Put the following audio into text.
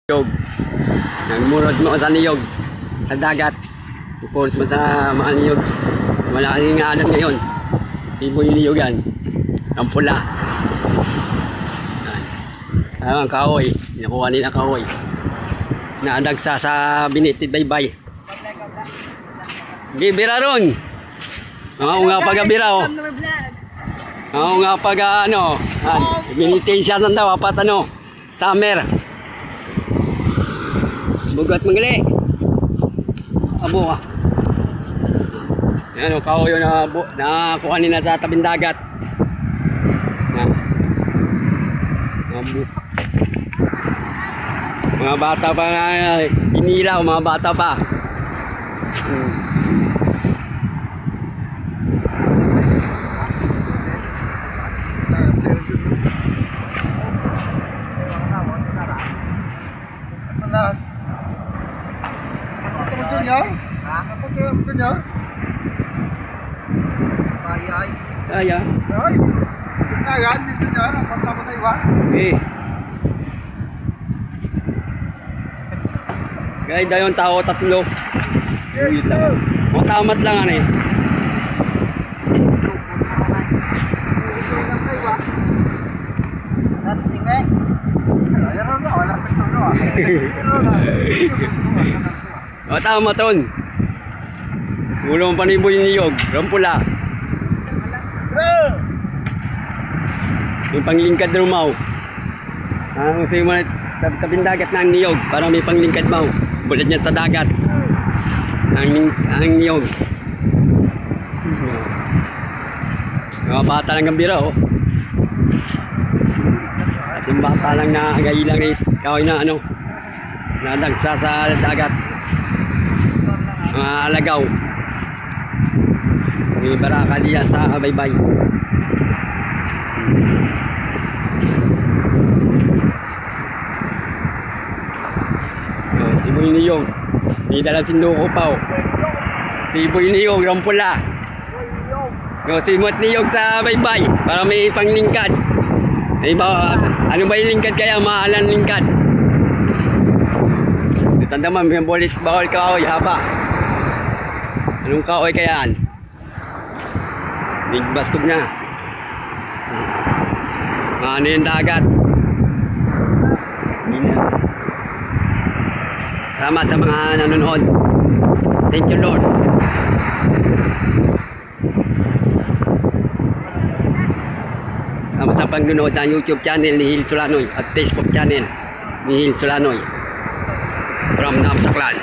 Niyog. Nagmurot mo sa niyog sa dagat. Ipurot mo sa mga niyog. Wala kang alam ngayon. Ibo yung niyog yan. Ang pula. Ang kahoy. Nakuha nila kahoy. Naadagsa sa binitid baybay. Gibira ron. Oo nga pag-abira o. Oo nga pag ano. Binitid siya daw. Apat ano. Summer. Bugat mangali. Abo ka. Yan o, kahoy na kuha nila sa tabing dagat. Mga bata pa nga, inilaw, mga bata pa. Kaya. Ay, kaya dito niya, patay ba? Eh. Guys, dayon tao tatlo. Wait lang. Matamat lang ano eh. That's the way. Ayun na, wala pa ito no. Matamat ton. Gulong paniboy niyog, rampula. Yung panglingkad rumaw. Kung sa'yo mo tabing dagat ng niyog para may panglingkad mo. Bulat niya sa dagat. Ang niyog. Mga bata lang gambira oh. At yung bata lang na gailang eh. Kahoy na ano. Nadagsa sa dagat. Mga alagaw. May baraka diyan sa baybay. Iboy niyog. May dalang sinduko pa oh. Iboy niyog, rampula. Simot niyog sa baybay para may panglingkad. Ano ba yung lingkad kaya? Mahalan lingkad. Tanda man, may bawal kahoy, haba. Anong kahoy kayaan? Big bastog na. Ano yung dagat? Salamat sa mga nanonood. Thank you Lord. Salamat sa pagnunood sa YouTube channel ni Hil Solanoy at Facebook channel ni Hil Solanoy from Namsaklan.